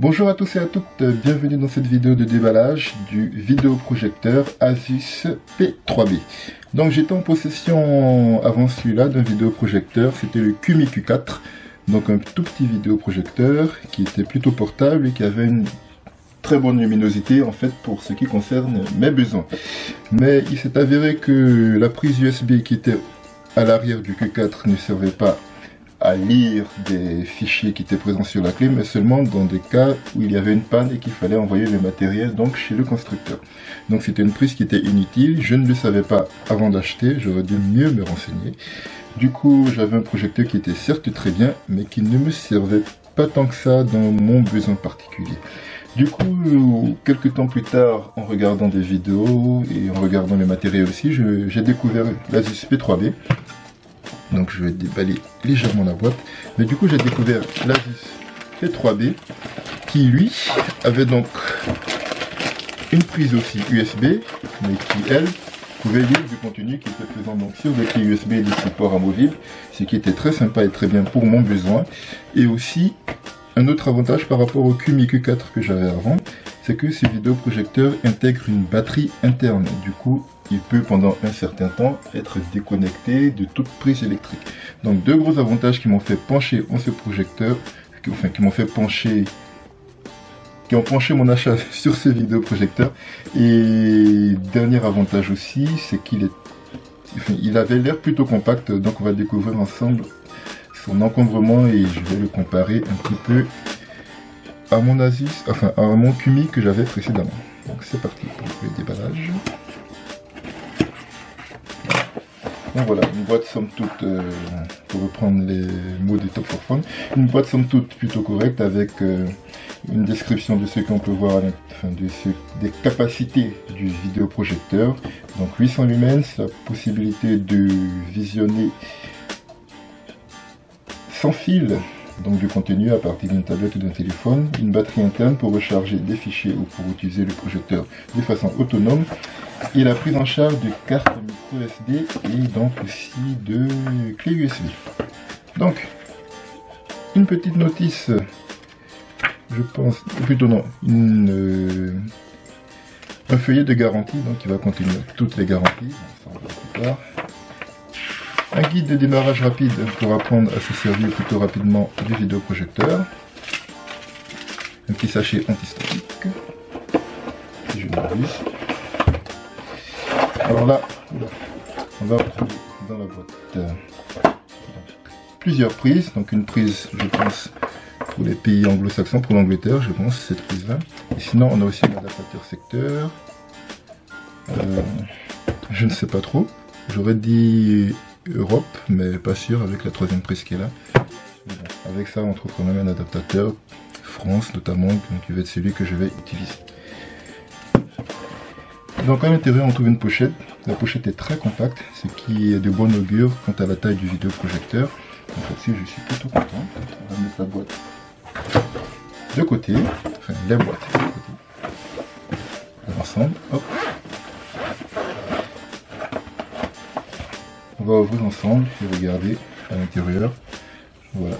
Bonjour à tous et à toutes, bienvenue dans cette vidéo de déballage du vidéoprojecteur Asus P3B. Donc j'étais en possession avant celui-là d'un vidéoprojecteur, c'était le Cumi Q4, donc un tout petit vidéoprojecteur qui était plutôt portable et qui avait une très bonne luminosité en fait pour ce qui concerne mes besoins. Mais il s'est avéré que la prise USB qui était à l'arrière du Q4 ne servait pas à lire des fichiers qui étaient présents sur la clé, mais seulement dans des cas où il y avait une panne et qu'il fallait envoyer le matériel donc chez le constructeur. Donc c'était une prise qui était inutile, je ne le savais pas avant d'acheter, j'aurais dû mieux me renseigner. Du coup j'avais un projecteur qui était certes très bien, mais qui ne me servait pas tant que ça dans mon besoin particulier. Du coup, quelques temps plus tard, en regardant des vidéos et en regardant le matériel aussi, j'ai découvert l'Asus P3B. Donc je vais déballer légèrement la boîte. Mais du coup j'ai découvert l'Asus P3B qui lui avait donc une prise aussi USB, mais qui elle pouvait lire du contenu qui était présent donc sur des clés USB et des supports amovibles, ce qui était très sympa et très bien pour mon besoin. Et aussi un autre avantage par rapport au Cumi Q4 que j'avais avant, c'est que ce vidéoprojecteur intègre une batterie interne. Du coup, il peut pendant un certain temps être déconnecté de toute prise électrique. Donc deux gros avantages qui m'ont fait pencher en ce projecteur, qui ont penché mon achat sur ce vidéoprojecteur. Et dernier avantage aussi, c'est il avait l'air plutôt compact, donc on va découvrir ensemble son encombrement et je vais le comparer un petit peu à mon Asus, à mon Cumi que j'avais précédemment. Donc c'est parti pour le déballage. Donc voilà, une boîte somme toute, pour reprendre les mots des Top 4 Phone, une boîte somme toute plutôt correcte avec une description de ce qu'on peut voir, des capacités du vidéoprojecteur. Donc 800 lumens, la possibilité de visionner sans fil, donc du contenu à partir d'une tablette ou d'un téléphone, une batterie interne pour recharger des fichiers ou pour utiliser le projecteur de façon autonome, et la prise en charge de cartes micro SD et donc aussi de clé USB. Donc, une petite notice, je pense, plutôt non, un feuillet de garantie, donc qui va contenir toutes les garanties, ça on va plus tard. Un guide de démarrage rapide pour apprendre à se servir plutôt rapidement du vidéoprojecteur. Un petit sachet anti-statique, si je ne m'abuse. Alors là, on va retrouver dans la boîte plusieurs prises. Donc une prise, je pense, pour les pays anglo-saxons, pour l'Angleterre, je pense, cette prise-là. Et sinon, on a aussi un adaptateur secteur. Je ne sais pas trop. J'aurais dit Europe, mais pas sûr avec la troisième prise qui est là. Bon, avec ça, on trouve quand même un adaptateur France notamment, donc qui va être celui que je vais utiliser. Donc à l'intérieur, on trouve une pochette. La pochette est très compacte, ce qui est de bon augure quant à la taille du vidéoprojecteur. Donc là-dessus, je suis plutôt content. On va mettre la boîte de côté, enfin les boîtes de côté, ensemble. Hop. On va ouvrir ensemble et regarder à l'intérieur. Voilà.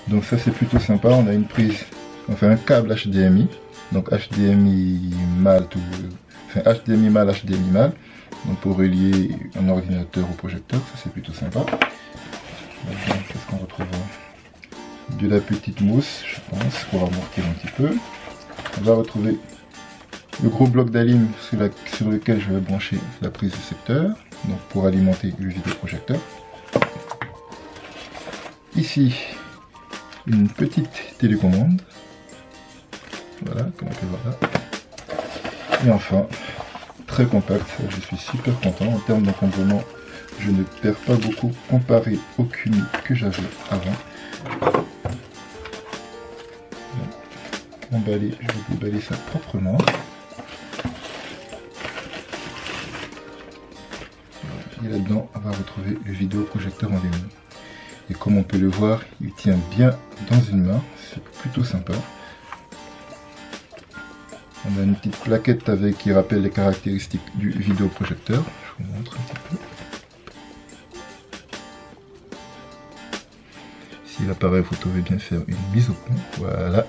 Donc ça c'est plutôt sympa. On a une prise, enfin un câble HDMI. Donc HDMI mâle, HDMI mâle, HDMI mâle. Donc pour relier un ordinateur au projecteur, ça c'est plutôt sympa. Qu'est-ce qu'on retrouve? De la petite mousse, je pense, pour amortir un petit peu. On va retrouver le gros bloc d'alim sur lequel je vais brancher la prise de secteur, donc pour alimenter le vidéoprojecteur. Ici, une petite télécommande, voilà, comme on peut voir là. Et enfin, très compact, je suis super content. En termes d'encombrement, je ne perds pas beaucoup comparé au Cumi que j'avais avant. Emballé, je vais déballer ça proprement. Et là-dedans, on va retrouver le vidéoprojecteur en lui-même. Et comme on peut le voir, il tient bien dans une main, c'est plutôt sympa. On a une petite plaquette qui rappelle les caractéristiques du vidéoprojecteur. Je vous montre un petit peu. Si l'appareil photo veut bien faire une mise au point, voilà.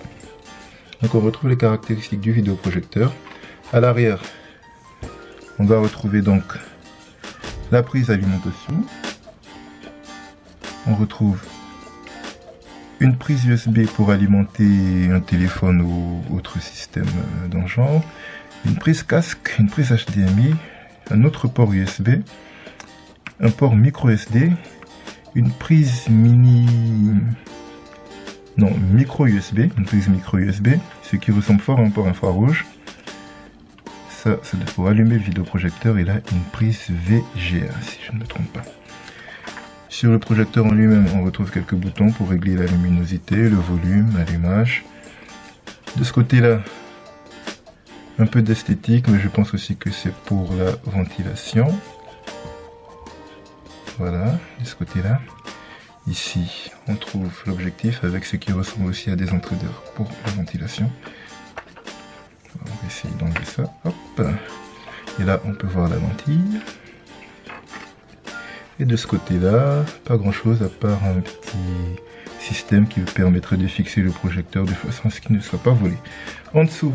Donc on retrouve les caractéristiques du vidéoprojecteur. À l'arrière, on va retrouver donc la prise d'alimentation. On retrouve une prise USB pour alimenter un téléphone ou autre système dans le genre. Une prise casque, une prise HDMI, un autre port USB, un port micro SD, une prise micro USB, une prise micro USB, ce qui ressemble fort à un port infrarouge. Ça, c'est pour allumer le vidéoprojecteur, et là une prise VGA si je ne me trompe pas. Sur le projecteur en lui-même, on retrouve quelques boutons pour régler la luminosité, le volume, l'allumage. De ce côté-là, un peu d'esthétique, mais je pense aussi que c'est pour la ventilation. Voilà, de ce côté-là. Ici, on trouve l'objectif avec ce qui ressemble aussi à des entraîneurs pour la ventilation. On va essayer d'enlever ça. Hop. Et là, on peut voir la lentille. Et de ce côté-là, pas grand-chose à part un petit système qui vous permettrait de fixer le projecteur de façon à ce qu'il ne soit pas volé. En dessous,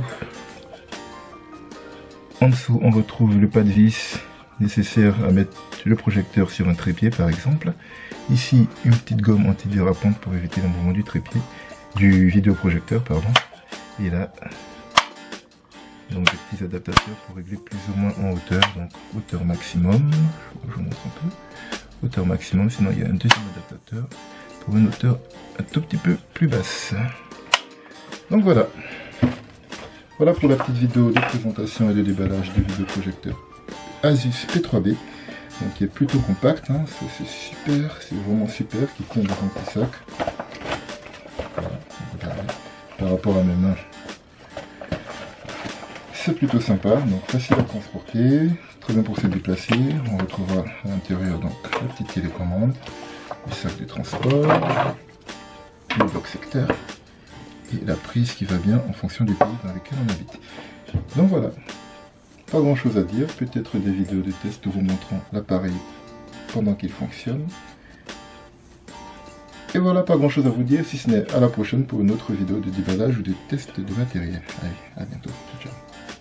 on retrouve le pas de vis nécessaire à mettre le projecteur sur un trépied par exemple. Ici, une petite gomme antidérapante pour éviter le mouvement du trépied, du vidéoprojecteur, pardon. Et là, donc des petits adaptateurs pour régler plus ou moins en hauteur, donc hauteur maximum. Je vous montre un peu. Hauteur maximum, sinon il y a un deuxième adaptateur pour une hauteur un tout petit peu plus basse. Donc voilà. Voilà pour la petite vidéo de présentation et de déballage du vidéoprojecteur Asus P3B, donc qui est plutôt compact, hein. C'est super, c'est vraiment super, qui tient dans un petit sac. Voilà, par rapport à mes mains, c'est plutôt sympa, donc facile à transporter, très bien pour se déplacer. On retrouvera à l'intérieur donc la petite télécommande, le sac de transport, le bloc secteur et la prise qui va bien en fonction du pays dans lequel on habite. Donc voilà, pas grand chose à dire, peut-être des vidéos de test vous montrant l'appareil pendant qu'il fonctionne. Et voilà, pas grand chose à vous dire, si ce n'est à la prochaine pour une autre vidéo de déballage ou de test de matériel. Allez, à bientôt, ciao ciao.